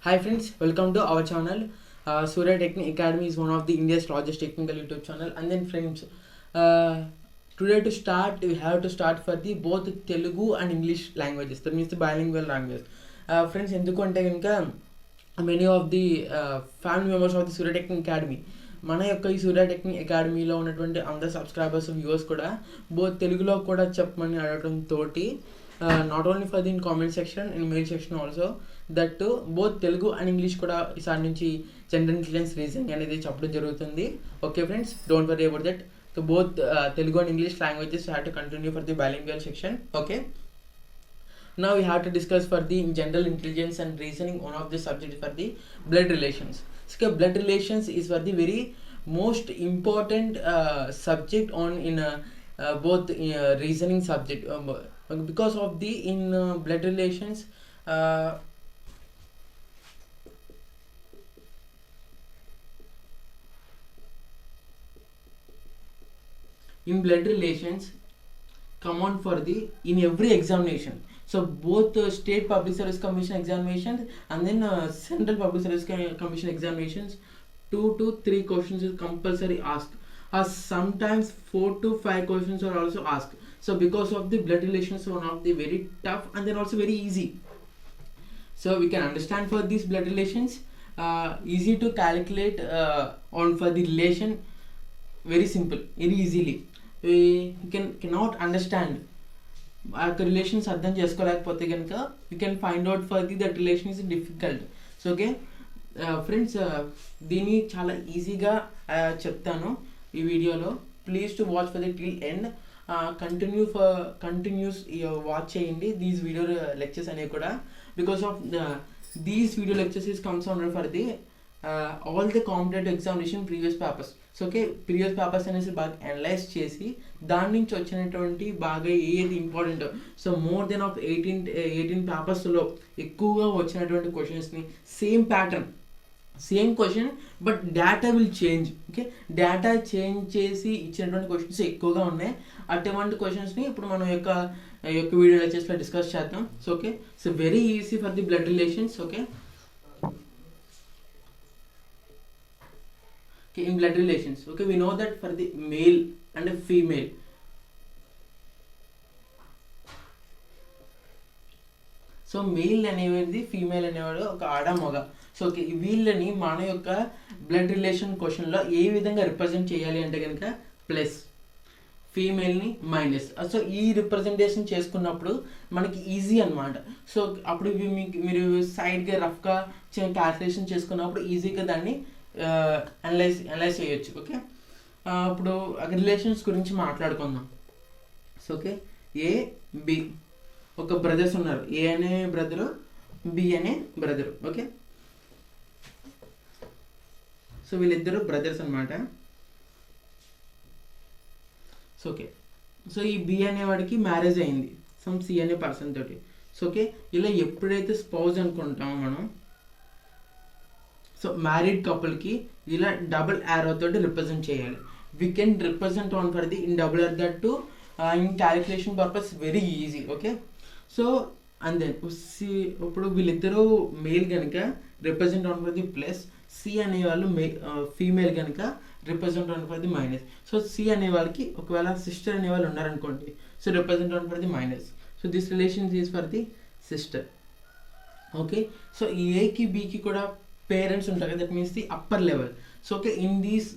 Hi friends, welcome to our channel. Surya Technic Academy is one of the India's largest technical YouTube channel. And then friends, today to start, we have to start for the both Telugu and English languages. That means the bilingual language. Friends, ఎందుకంటే కనుక many of the family members of the Surya Technic Academy మన యొక్క ఈ సూర్య technique అకాడమీలో ఉన్నటువంటి అందరు subscribers viewers కూడా both తెలుగులో కూడా చెప్పమని అడగడం తోటి not only for the in comment section in mail section also that both Telugu and English కూడా ఈసారి నుంచి జనరల్ ఇంటెలిజెన్స్ రీజనింగ్ అనేది చెప్పడం జరుగుతుంది. Okay friends, don't worry about that. So both Telugu and English languages have to continue for the bilingual section. Okay, now we have to discuss for the general intelligence and reasoning. One of the subjects for the blood relations. So blood relations is for the very most important subject on in both reasoning subject, because of the in blood relations in blood relations come on for the in every examination. So both state public service commission examinations and then central public service commission examinations, 2 to 3 questions is compulsory asked, or sometimes 4 to 5 questions are also asked. So because of the blood relations, one of the very tough and then also very easy. So we can understand for these blood relations, easy to calculate on for the relation, very simple, very easily. We cannot understand ఆ relations అర్థం చేసుకోలేకపోతే కనుక you can find out for the that relation is difficult. So okay friends, దీన్ని చాలా ఈజీగా చెప్తాను ఈ వీడియోలో. Please to watch for the till end. Continuous watch చేయండి దీస్ వీడియో లెక్చర్స్ అనేవి కూడా, because of these video lectures is comes under for the all the competitive examination previous papers. So okay, previous papers అనేసి బాగా analyse చేసి దాని నుంచి వచ్చినటువంటి బాగా ఏది important, so more then of 18 పేపర్స్లో ఎక్కువగా వచ్చినటువంటి క్వశ్చన్స్ని same pattern, same question but data will change. Okay, data change చేసి ఇచ్చినటువంటి క్వశ్చన్స్ ఎక్కువగా ఉన్నాయి. అటువంటి క్వశ్చన్స్ని ఇప్పుడు మనం యొక్క వీడియో లెక్చర్స్లో డిస్కస్ చేద్దాం. So okay, so very easy for the blood relations. Okay, in blood relations, okay, we know that for the male and a female, so male అనేవాది ఫీమేల్ అనేవాడు ఒక ఆడ మగ. సో ఓకే, వీళ్ళని మన యొక్క బ్లడ్ రిలేషన్ క్వశ్చన్లో ఏ విధంగా రిప్రజెంట్ చేయాలి అంటే కనుక ప్లస్, ఫీమేల్ని మైనస్. సో ఈ రిప్రజెంటేషన్ చేసుకున్నప్పుడు మనకి ఈజీ అనమాట. సో అప్పుడు మీరు సైడ్గా రఫ్గా క్యాల్కులేషన్ చేసుకున్నప్పుడు ఈజీగా దాన్ని అనలైజ్ చేయొచ్చు. ఓకే, ఇప్పుడు రిలేషన్స్ గురించి మాట్లాడుకుందాం. సో ఓకే, ఏ బి ఒక బ్రదర్స్ ఉన్నారు, ఏ అనే బ్రదరు, బి అనే బ్రదరు. ఓకే, సో వీళ్ళిద్దరు బ్రదర్స్ అనమాట. సో ఓకే, సో ఈ బి అనేవాడికి మ్యారేజ్ అయింది సమ్ సి అనే పర్సన్ తోటి. సో ఓకే, ఇలా ఎప్పుడైతే స్పౌజ్ అనుకుంటామో మనం, సో మ్యారీడ్ కపుల్కి ఇలా డబుల్ యారో తోటి రిప్రజెంట్ చేయాలి. We can represent on for the in double or that to in calculation purpose very easy. Okay, so and then C, ఇప్పుడు వీళ్ళిద్దరూ మేల్ కనుక represent on for the plus, C అనేవాళ్ళు female కనుక represent on for the minus. So C అనే వాళ్ళకి ఒకవేళ sister అనే వాళ్ళు ఉన్నారనుకోండి, so represent on for the minus. So this relations is for the sister. Okay, so ఏకి బికి కూడా పేరెంట్స్ ఉంటారు కదా, that means the upper level. So okay, in these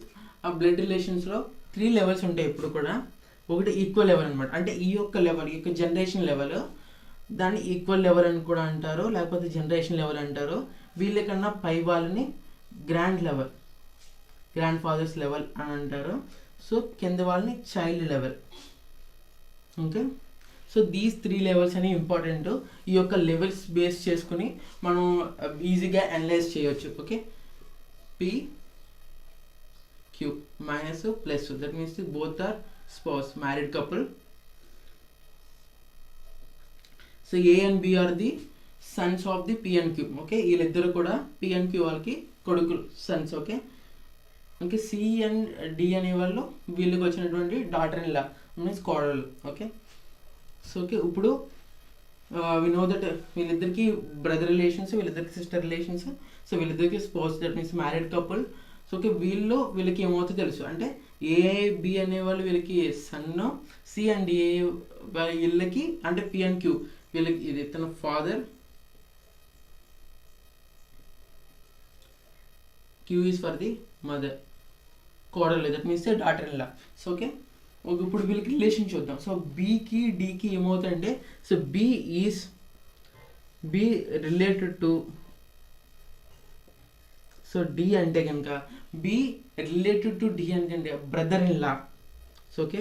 blood రిలేషన్స్లో 3 లెవెల్స్ ఉంటాయి ఎప్పుడు కూడా. ఒకటి ఈక్వల్ లెవెల్ అనమాట, అంటే ఈ యొక్క లెవెల్, ఈ యొక్క జనరేషన్ లెవెల్, దాన్ని ఈక్వల్ లెవెల్ అని కూడా అంటారు, లేకపోతే జనరేషన్ లెవెల్ అంటారు. వీళ్ళకన్నా పై వాళ్ళని grand level, grand fathers level అని అంటారు. సో కింద వాళ్ళని child level. Okay, so these 3 levels అనేవి ఇంపార్టెంట్. ఈ యొక్క లెవెల్స్ బేస్ చేసుకుని మనం ఈజీగా అనలైజ్ చేయొచ్చు. Okay, P Q minus plus, that means both are spouse, married couple. So A and B are the sons of the P and Q. Okay, వీళ్ళిద్దరు కూడా P and Q వాళ్ళకి కొడుకులు, sons. Okay, okay, C and D అనే వాళ్ళు వీళ్ళకి వచ్చినటువంటి daughter in law means కోడలు. Okay, so okay, ఇప్పుడు వి నో దట్ వీళ్ళిద్దరికి బ్రదర్ రిలేషన్స్, వీళ్ళిద్దరికి సిస్టర్ రిలేషన్స్. సో వీళ్ళిద్దరికి sports, that means married couple. So okay, వీళ్ళకి ఏమవుతుందో తెలుసు. అంటే ఏ బి అనేవాళ్ళు వీళ్ళకి సన్, సి అండ్ ఏ వీళ్ళకి అంటే పి అండ్ క్యూ వీళ్ళకి ఇది తన father, Q is for the mother, కోడలు, that means daughter in law. So okay, ఇప్పుడు వీళ్ళకి రిలేషన్ చూద్దాం. సో బికి డికి ఏమవుతుందంటే, so B related to, so D అంటే కనుక బి రిలేటెడ్ టు డి అంటే brother in law. So okay,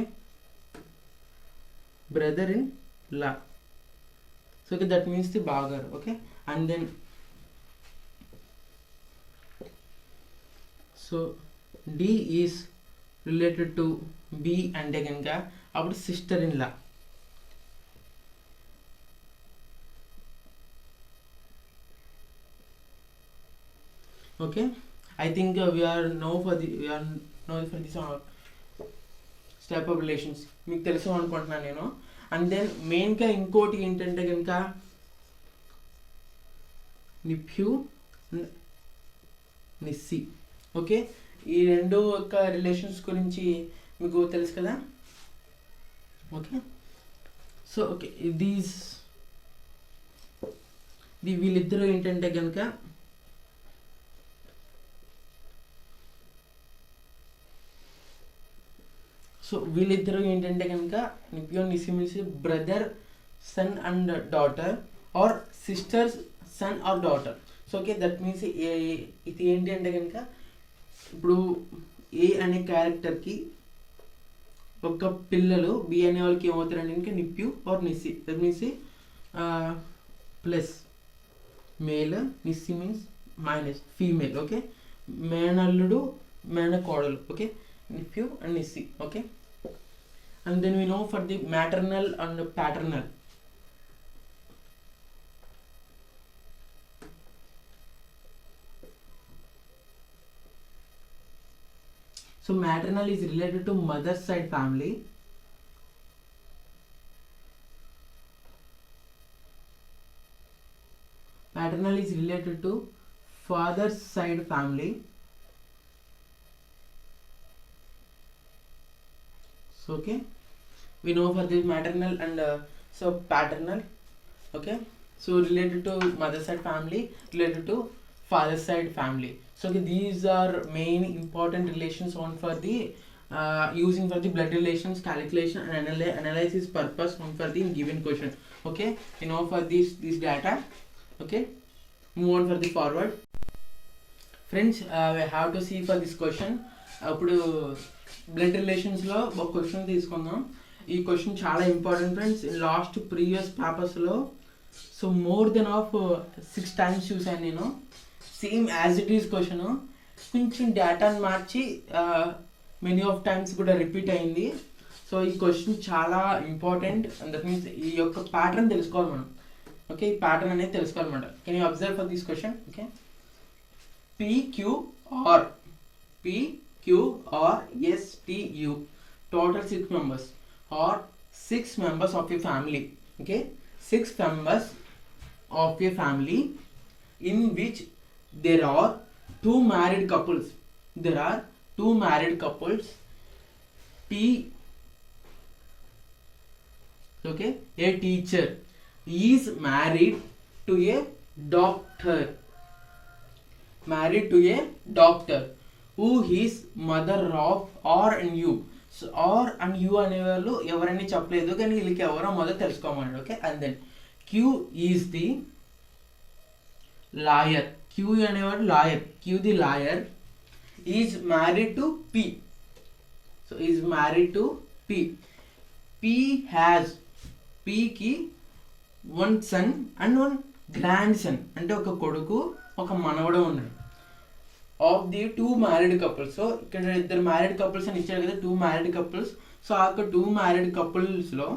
brother in law. So okay, that means the బాగారు. Okay, and then so D is related to B అంటే కనుక అప్పుడు sister in law. Okay, I think we are now for this step of relations మీకు తెలుసు అనుకుంటున్నాను నేను. And then మెయిన్గా ఇంకోటి ఏంటంటే కనుక నిప్యూ, నిస్సి. ఓకే, ఈ రెండు యొక్క రిలేషన్స్ గురించి మీకు తెలుసు కదా. ఓకే, సో ఓకే, వీళ్ళిద్దరూ ఏంటంటే కనుక nephew niece means brother son and daughter or sisters son or daughter. So okay, that means ఇది ఏంటి అంటే కనుక ఇప్పుడు ఏ అనే క్యారెక్టర్కి ఒక పిల్లలు, బి అనే వాళ్ళకి ఏమవుతారంటే కనుక nephew or niece. That means plus male, niece means minus female. Okay, మేనల్లుడు, మేనకోడలు. Okay, nephew and niece. Okay, and then we know for the maternal and paternal. So maternal is related to mother's side family, paternal is related to father's side family. So okay, we know for the maternal and so paternal. Okay, so related to mother side family, related to father side family. So okay, these are main important relations on for the using for the blood relations calculation and analysis purpose on for the given question. Okay, you know for this data. Okay, move on for the forward. Friends, we have to see for this question. ఇప్పుడు blood రిలేషన్స్లో ఒక question తీసుకుందాం. ఈ question చాలా important friends. Last previous పేపర్స్లో so more then of 6 times చూసాను నేను. Same as it is question, కొంచెం డేటాను మార్చి మెనీ ఆఫ్ టైమ్స్ కూడా రిపీట్ అయింది. సో ఈ క్వశ్చన్ చాలా ఇంపార్టెంట్. దట్ మీన్స్ ఈ యొక్క ప్యాటర్న్ తెలుసుకోవాలి మనం. ఓకే, ఈ ప్యాటర్న్ అనేది తెలుసుకోవాలన్నమాట. Can you observe for this question? Okay, PQR STU total 6 members or 6 members of a family. Okay, 6 members of a family in which there are 2 married couples. Okay, a teacher is married to a doctor who is mother of R and U. So R and U అనేవాళ్ళు ఎవరని చెప్పలేదు, కానీ వీళ్ళకి ఎవరో మొదలు తెలుసుకోమన్నాడు. Okay, and then Q is the lawyer. Q అనేవాడు lawyer. Q the lawyer is married to P. So is married to P. పికి 1 son అండ్ 1 grandson, అంటే ఒక కొడుకు ఒక మనవడు ఉన్నాడు. Of the 2 married couples. So ఇక్కడ 2 married couples అని ఇచ్చారు కదా, 2 married couples. సో ఆ 2 married couples-లో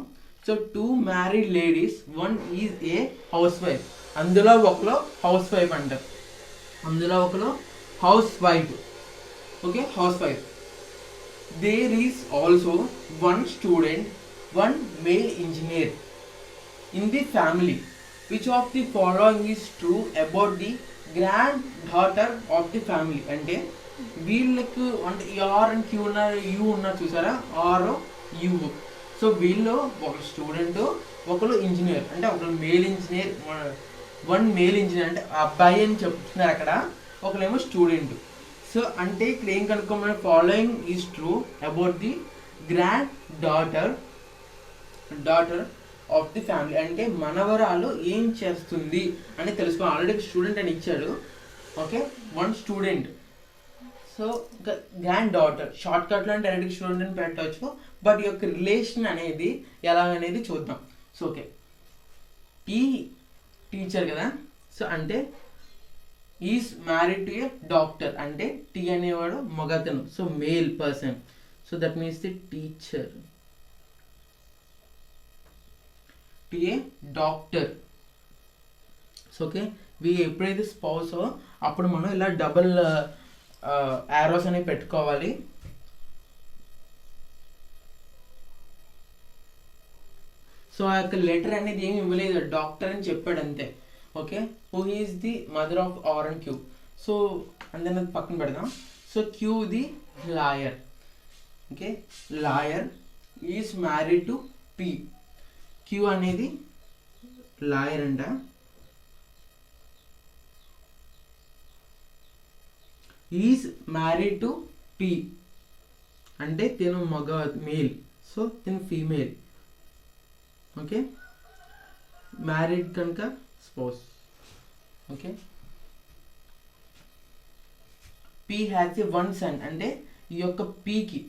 so 2 married ladies, 1 is a housewife. అందులో ఒకరు హౌస్ వైఫ్ అంటారు. Okay, housewife. There is also 1 student, 1 male engineer. in the family. Which of the following is true about the grand daughter of the family? అంటే వీళ్ళకు అంటే are and queue ఉన్న you ఉన్నారు చూసారా, are you. So వీళ్ళు ఒక student, ఒకరు engineer. అంటే ఒకరు male engineer, one male engineer అంటే అబ్బాయి అని చెప్తున్నారు అక్కడ, ఒకరేమో స్టూడెంట్. సో అంటే ఇక్కడ ఏం కనుక్కోమని, following is true about the granddaughter of the family. అంటే మనవరాలు ఏం చేస్తుంది అని తెలుసుకోవాలి. ఆల్రెడీ స్టూడెంట్ అని ఇచ్చాడు, okay, one student. So granddaughter short కట్లో అంటే డైరెక్ట్ స్టూడెంట్ అని పెట్టవచ్చు, బట్ ఈ యొక్క రిలేషన్ అనేది ఎలాగనేది చూద్దాం. సో ఓకే, ఈ టీచర్ కదా, సో అంటే is married to a doctor, అంటే టీ అనేవాడు మగతను, so male person. So that means the teacher to a doctor. So okay, ఎప్పుడైతే స్పౌస్ అప్పుడు మనం ఇలా డబుల్ యారోస్ అనేవి పెట్టుకోవాలి. సో ఆ యొక్క లెటర్ అనేది ఏమి ఇవ్వలేదు, డాక్టర్ అని చెప్పాడు అంతే. Okay, who is the mother of R and Q. So అందరి పక్కన పెడదాం. So Q the lawyer. Okay, lawyer is married to P. Q అనేది లాయర్ అంట, ఈజ్ మ్యారీడ్ టు పి అంటే తిను మగ మేల్, సో తిను ఫీమేల్. ఓకే, మ్యారీడ్ కనుక spouse. Okay, P has a one son, అంటే ఈ యొక్క పీకి,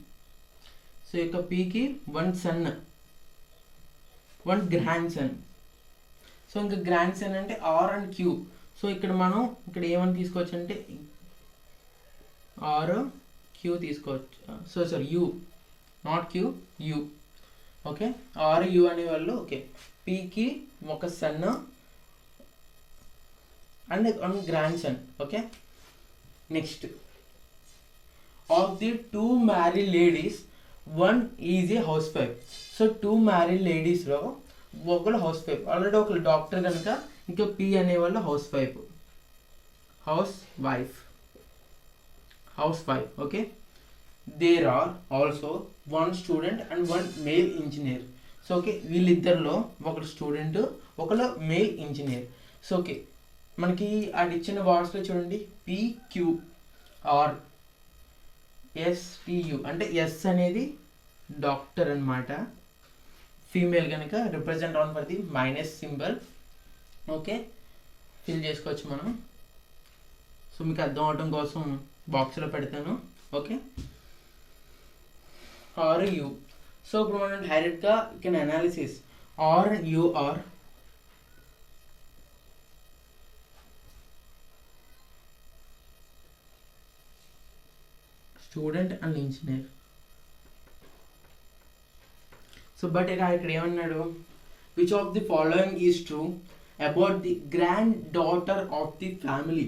సో ఈ యొక్క పీకి one son, one grand son. So ఇంకా గ్రాండ్ సన్ అంటే ఆర్ అండ్ క్యూ. సో ఇక్కడ మనం ఇక్కడ ఏమని తీసుకోవచ్చు అంటే ఆర్ క్యూ తీసుకోవచ్చు. So sorry U, not Q, U. Okay, R U అనేవాళ్ళు. ఓకే, పీకి ఒక son and one grand son. Okay, next, of the two married ladies one is a housewife. So two married లేడీస్లో ఒకరు housewife, already ఒకరు doctor కనుక ఇంకా P అనేవాళ్ళు housewife. Okay, there are also one student and one male engineer. So okay, వీళ్ళిద్దరిలో ఒకరు student, ఒకరు male engineer. So okay, మనకి అది ఇచ్చిన వర్డ్స్లో చూడండి, PQR STU అంటే ఎస్ అనేది డాక్టర్ అనమాట, ఫీమేల్ కనుక represent on for the minus symbol. Okay, fill చేసుకోవచ్చు మనం. సో మీకు అర్థం అవడం కోసం బాక్స్లో పెడతాను. Okay, R you. సో ఇప్పుడు మనం డైరెక్ట్గా ఇక్కడ analysis R U are student and engineer. So but ఇక్కడ ఏమన్నాడు, which of the following is true about the granddaughter of the family.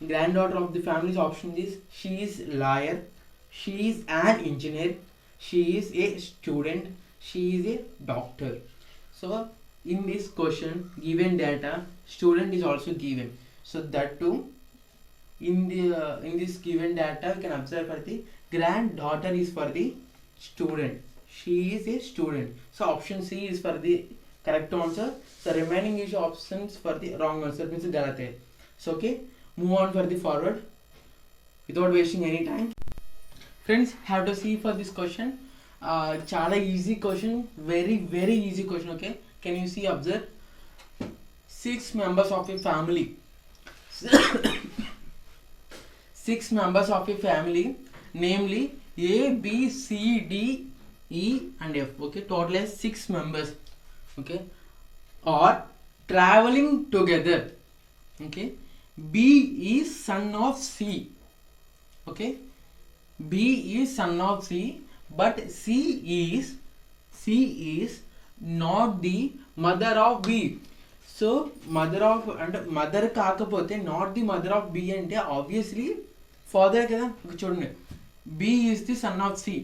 Granddaughter of the ఫ్యామిలీ's option is she is lawyer, she is an engineer, she is a student, she is a doctor. So in this question given data student is also given, so that too in this given data we can observe for the granddaughter is for the student, she is a student. So option C is for the correct answer. The remaining is options for the wrong answer, means galat hai. So okay, move on for the forward without wasting any time. Friends, have to see for this question. Chala easy question, very easy question. Okay, can you see, observe, 6 members of a family 6 members of a family, namely A, B, C, D, E and F. Okay, total as 6 members. Okay, are traveling together. Okay, B is son of C. Okay, B is son of C, but C is not the mother of B. So mother of and mother కాకపోతే not the mother of B అంటే obviously father కదా. చూడండి, B is the son of C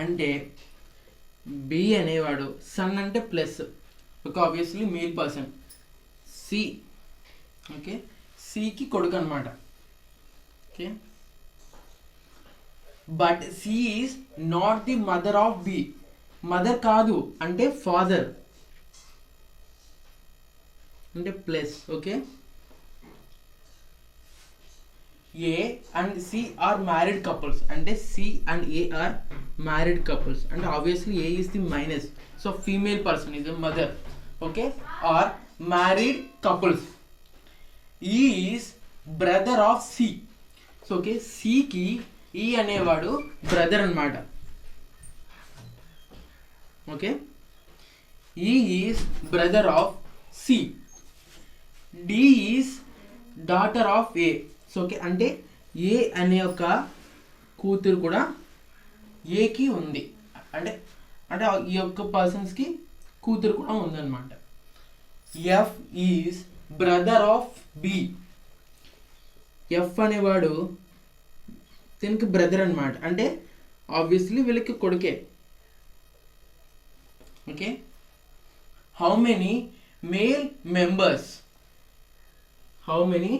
అంటే B అనేవాడు, son అంటే plus, okay, obviously male person. C, okay, సికి కొడుకు అనమాట. Okay, but C is not the mother of B. Mother కాదు అంటే ఫాదర్ అంటే plus. Okay, A and C are married couples అంటే C and A are married couples అంటే obviously A is the minus. So female person is the mother. Okay, are married couples. Is brother of C. So okay, సికి ఈ అనేవాడు brother అనమాట. Okay, E is brother of C. D is daughter of A. So okay, అంటే A అనే ఒక కూతురు కూడా ఏకి ఉంది, అంటే అంటే ఈ యొక్క పర్సన్స్కి కూతురు కూడా ఉందన్నమాట. F is brother of B. F అనేవాడు దీనికి బ్రదర్ అనమాట, అంటే ఆబ్వియస్లీ వీళ్ళకి కొడుకే. Okay, how many male members, how many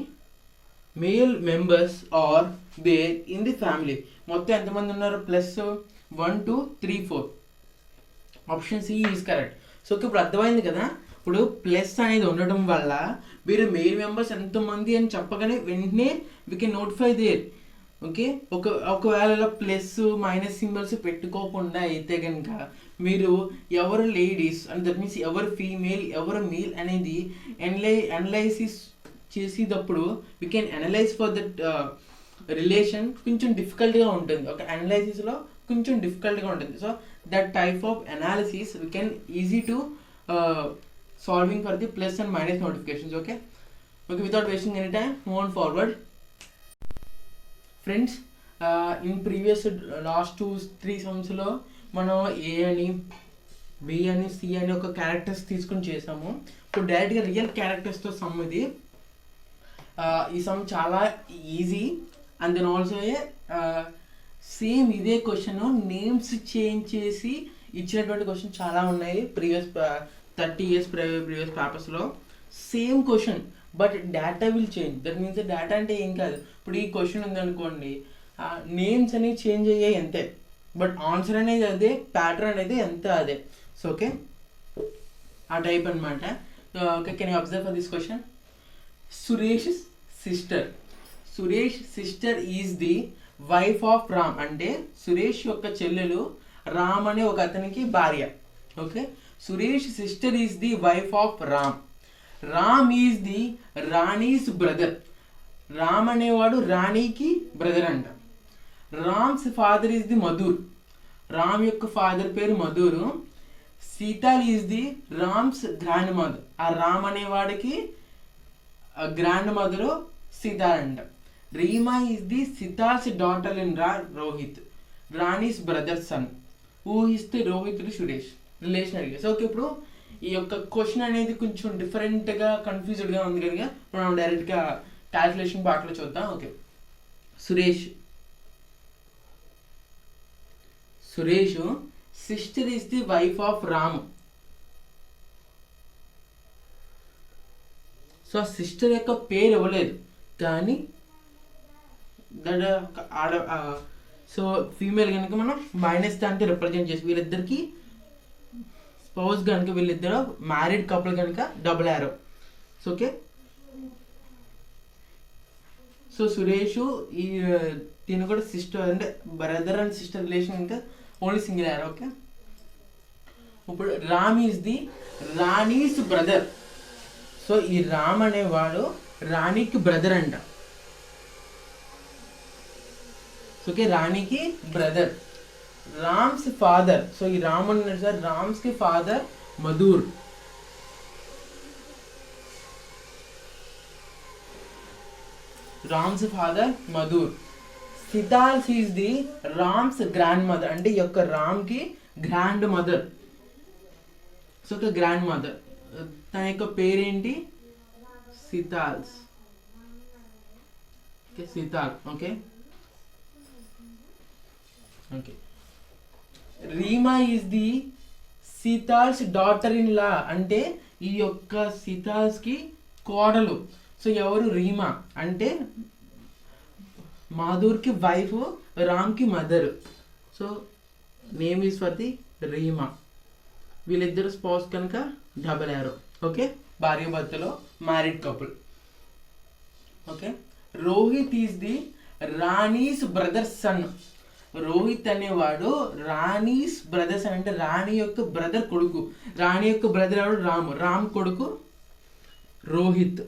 male members are there in the family. మొత్తం ఎంతమంది ఉన్నారు? Plus 1 2 3 4. Option C is correct. So ఇప్పుడు అర్థమైంది కదా, ఇప్పుడు ప్లస్ అనేది ఉండడం వల్ల మీరు మేల్ మెంబర్స్ ఎంతమంది అని చెప్పగానే వెంటనే we can notify there. Okay, ఒకవేళ ప్లస్ మైనస్ సింబల్స్ పెట్టుకోకుండా అయితే కనుక మీరు ఎవరు లేడీస్ అండ్ దట్ మీన్స్ ఎవరు ఫీమేల్ ఎవరు మేల్ అనేది అనలైసిస్ చేసేటప్పుడు we can analyse for that relation కొంచెం డిఫికల్ట్గా ఉంటుంది. ఒక అనలైసిస్లో కొంచెం డిఫికల్ట్గా ఉంటుంది. So that type of analysis we can easy to solving for the plus and minus notifications. Okay, okay, without wasting any time move on forward. Friends, in previous last 2-3 సమ్స్లో మనం ఏ అని బి అని సి అని ఒక characters తీసుకుని చేసాము. ఇప్పుడు డైరెక్ట్గా real క్యారెక్టర్స్తో some ఇది. ఈ సమ్ చాలా easy and then also same ఇదే క్వశ్చన్ నేమ్స్ చేంజ్ చేసి ఇచ్చినటువంటి క్వశ్చన్ చాలా ఉన్నాయి ప్రీవియస్ 30 years ప్రీవియస్ పేపర్స్లో. Same question but data will change. That means data అంటే ఏం కాదు, ఇప్పుడు ఈ క్వశ్చన్ ఉందనుకోండి, నేమ్స్ అనేవి చేంజ్ అయ్యాయి అంతే, బట్ ఆన్సర్ అనేది అదే, ప్యాటర్న్ అనేది ఎంత అదే. సో ఓకే, ఆ టైప్ అనమాట. Okay, can you observe for this question? Suresh sister. Suresh sister is the wife of Ram. అంటే సురేష్ యొక్క చెల్లెలు రామ్ అనే ఒక అతనికి భార్య. Okay, Suresh sister is the wife of Ram. Ram is the Rani's brother. Ram అనేవాడు రాణికి బ్రదర్ అంట. Ram's father is the Madhur. Ram యొక్క ఫాదర్ పేరు Madhur. Sheetal is the Ram's grandmother. ఆ రామ్ అనేవాడికి గ్రాండ్ మదరు సీతాల్ అంట. Reema is the Sheetal's daughter in Rohit, Rani's brother son. ఊహిస్తే రోహిత్ సురేష్ రిలేషన్ అడిగా. సో ఓకే, ఇప్పుడు ఈ యొక్క క్వశ్చన్ అనేది కొంచెం డిఫరెంట్గా కన్ఫ్యూజ్డ్గా ఉంది కనుక మనం డైరెక్ట్గా క్యాల్కులేషన్ పార్ట్లో చూద్దాం. Okay, Suresh sister is the wife of Ram. So ఆ సిస్టర్ యొక్క పేరు ఇవ్వలేదు కానీ సో ఫీమేల్ కనుక మనం మైనస్ దాంతో రిప్రజెంట్ చేసి వీళ్ళిద్దరికి స్పౌస్ కనుక వీళ్ళిద్దరు మ్యారీడ్ కపుల్ కనుక double arrow. So okay, so Suresh ఈ దీని కూడా సిస్టర్ అంటే బ్రదర్ అండ్ సిస్టర్ రిలేషన్ ఇంకా ఓన్లీ సింగిల్ యారో. ఓకే, ఇప్పుడు Ram is the Rani's brother. So ఈ రామ్ అనేవాడు రాణికి బ్రదర్ అంట. ఓకే, రాణికి బ్రదర్. రామ్స్ ఫాదర్. సో ఈ రామ్ అన్నాడు సార్, రామ్స్ కి father Madhur. Ram's father Madhur. Sheetal's is the Ram's grandmother. అంటే ఈ యొక్క రామ్ కి గ్రాండ్ మదర్. సో ఒక గ్రాండ్ మదర్, తన యొక్క పేరేంటి? Sheetal's. Okay, Sheetal. Okay, okay. Reema is the Sheetal's daughter in law అంటే ఈ యొక్క సీతాల్స్కి కోడలు. సో ఎవరు? రీమా అంటే మాధుర్కి వైఫ్, రామ్కి mother. So name is for the Reema. వీళ్ళిద్దరు స్పౌస్ కనుక డబల్ యారో. ఓకే, భార్య భర్తలో married couple. Okay, Rohit is the Rani's brother sun. Rohit అనేవాడు రాణీస్ బ్రదర్స్ అంటే రాణి యొక్క బ్రదర్ కొడుకు. రాణి యొక్క బ్రదర్ ఎవడు? రామ్. రామ్ కొడుకు Rohit.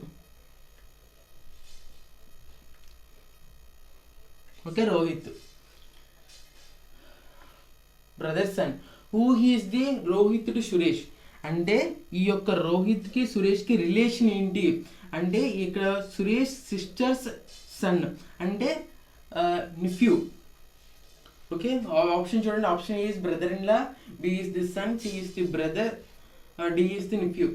Okay, Rohit brother sun. Who he's the Rohit to Suresh అంటే ఈ యొక్క రోహిత్కి సురేష్కి రిలేషన్ ఏంటి అంటే ఇక్కడ సురేష్ సిస్టర్స్ సన్ అంటే నిఫ్యూ. ఓకే, ఆప్షన్ చూడండి. Option A is brother in law, B is the son, C is the brother, D is the nephew.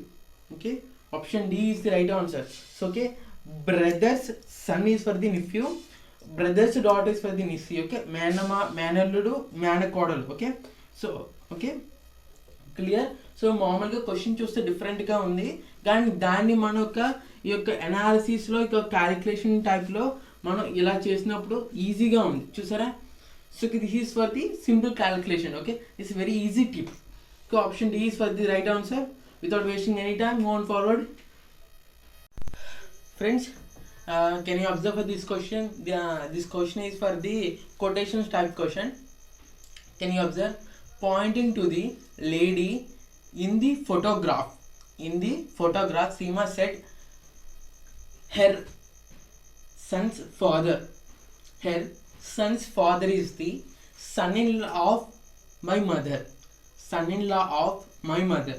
Okay, option D is the right answer. So okay, brother's son is for the nephew, brother's daughter is for the niece. Okay, మేనల్లుడు మేనకోడలు. Okay, so okay clear. So మామూలుగా question చూస్తే డిఫరెంట్గా ఉంది, కానీ దాన్ని మన ఈ యొక్క అనాలిసిస్లో ఇక క్యాలిక్యులేషన్ టైప్లో మనం ఇలా చేసినప్పుడు ఈజీగా ఉంది. చూసారా? So this is for the simple calculation. Okay, it's very easy tip. So option D is for the right answer. Without wasting any time, move on forward. Friends, can you observe for this question? This question is for the quotations type question. Can you observe? Pointing to the lady in the photograph. In the photograph, Seema said her son's father. Her son's father is the son-in-law of my mother. Son-in-law of my mother.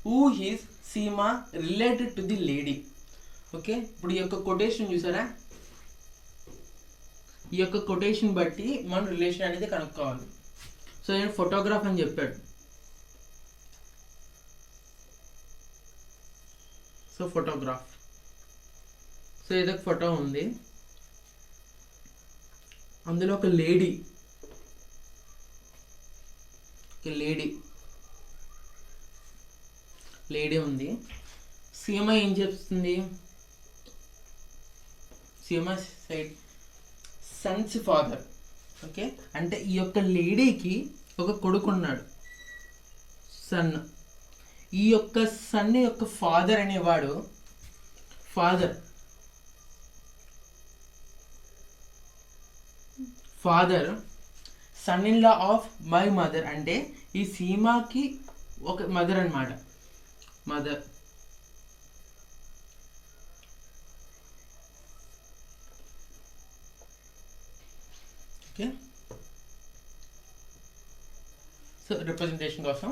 Who is Seema related to the lady? Okay, ఇప్పుడు ఈ యొక్క quotation చూసారా? ఈ యొక్క quotation బట్టి మనం relation అనేది కనుక్కోవాలి. సో నేను ఫోటోగ్రాఫ్ అని చెప్పాడు. So photograph. సో ఏదో ఒక ఫోటో ఉంది, అందులో ఒక లేడీ ఉంది. సీమ ఏం చెప్తుంది? సీమ సైడ్ సన్స్ ఫాదర్. ఓకే, అంటే ఈ యొక్క లేడీకి ఒక కొడుకు ఉన్నాడు, సన్. ఈ యొక్క సన్ యొక్క ఫాదర్ అనేవాడు father son in law of my mother అంటే ఈ సీమాకి ఒక మదర్ అన్నమాట. మదర్. ఓకే, సో రిప్రజెంటేషన్ కోసం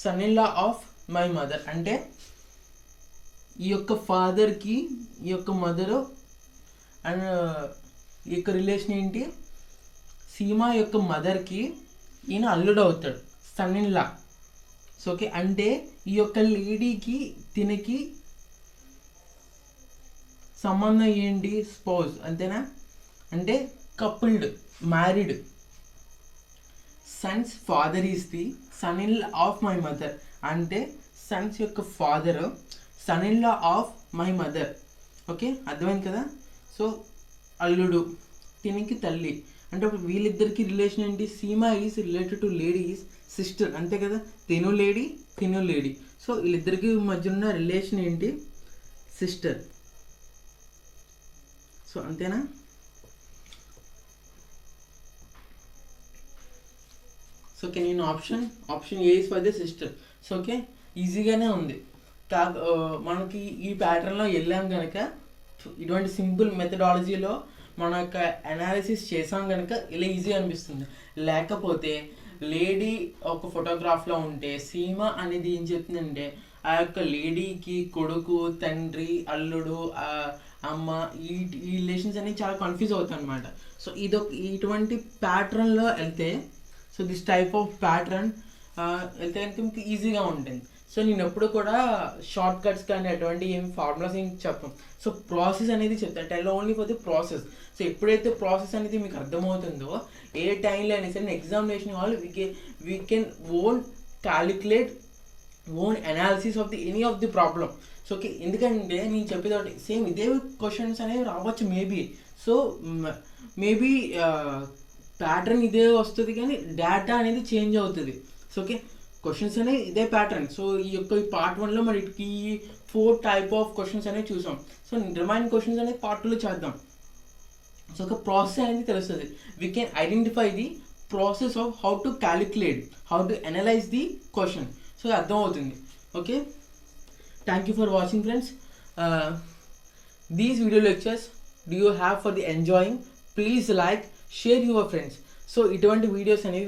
son in law of my mother అంటే ఈ యొక్క ఫాదర్కి ఈ యొక్క మదరు అండ్ ఈ యొక్క రిలేషన్ ఏంటి? సీమా యొక్క మదర్కి ఈయన అల్లుడు అవుతాడు, son in law. So okay, అంటే ఈ యొక్క లేడీకి తినకి సంబంధం ఏంటి? స్పౌజ్. అంతేనా? అంటే coupled, married. Sons father is the son in law of my mother అంటే సన్స్ యొక్క father son in law of my mother. Okay, అర్థమైంది కదా? సో అల్లుడు, తినికి తల్లి అంటే వీళ్ళిద్దరికి రిలేషన్ ఏంటి? Seema is related to lady is sister. అంతే కదా? తిను లేడీ. సో వీళ్ళిద్దరికి మధ్య ఉన్న రిలేషన్ ఏంటి? సిస్టర్. సో అంతేనా? So can you option A is for the sister. So okay, ఈజీగానే ఉంది. మనకి ఈ ప్యాటర్న్లో వెళ్ళాం కనుక, ఇటువంటి సింపుల్ మెథడాలజీలో మన యొక్క అనాలిసిస్ చేసాం కనుక ఇలా ఈజీ అనిపిస్తుంది. లేకపోతే లేడీ ఒక ఫోటోగ్రాఫ్లో ఉంటే సీమ అనేది ఏం చెప్తుందంటే ఆ యొక్క లేడీకి కొడుకు, తండ్రి, అల్లుడు, అమ్మ, ఈ రిలేషన్స్ అనేవి చాలా కన్ఫ్యూజ్ అవుతాయి అనమాట. సో ఇటువంటి ప్యాటర్న్లో వెళ్తే, so this type of pattern వెళ్తే కనుక మీకు ఈజీగా ఉంటుంది. సో నేను ఎప్పుడు కూడా షార్ట్ కట్స్ కానీ అటువంటి ఏం ఫార్ములాస్ ఏం చెప్పం. సో ప్రాసెస్ అనేది చెప్తాను. Tell only for the process. So ఎప్పుడైతే ప్రాసెస్ అనేది మీకు అర్థమవుతుందో, ఏ టైంలో అయినా సరే examination hall we can own calculate own analysis of the any of the problem. So okay, ఎందుకంటే నేను చెప్పేది ఒకటి, సేమ్ ఇదే క్వశ్చన్స్ అనేవి రావచ్చు మేబీ. సో మేబీ ప్యాటర్న్ ఇదే వస్తుంది కానీ డేటా అనేది చేంజ్ అవుతుంది. సో ఓకే, క్వశ్చన్స్ అనేవి ఇదే ప్యాటర్న్. సో ఈ పార్ట్ 1లో మనకి 4 టైప్ ఆఫ్ క్వశ్చన్స్ అనేవి చూసాం. సో రిమైనింగ్ క్వశ్చన్స్ అనేది పార్ట్ 2లో చేద్దాం. సో ఒక ప్రాసెస్ అనేది తెలుస్తుంది. We can identify the process of how to calculate, how to analyse the question. So అర్థం అవుతుంది. Okay, thank you for watching friends. These video lectures do you have for the enjoying, please like, share your friends. So ఇటువంటి videos అనేవి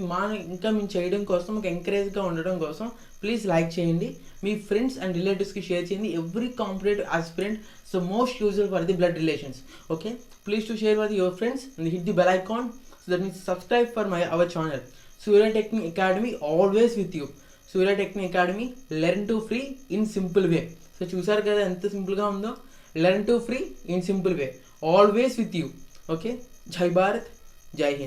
ఇంకా మేము చేయడం కోసం, మాకు ఎంకరేజ్గా ఉండడం కోసం ప్లీజ్ లైక్ చేయండి, మీ ఫ్రెండ్స్ అండ్ రిలేటివ్స్కి షేర్ చేయండి. Every competitive aspirant so most useful for the blood relations. Okay, please to share with your friends and hit the bell icon, so that means subscribe for our channel. Surya Technic Academy always with you. Surya Technic Academy, learn to free in simple way. So చూసారు కదా ఎంత సింపుల్గా ఉందో. Learn to free in simple way, always with you. Okay, జై భారత్, జై హింద్.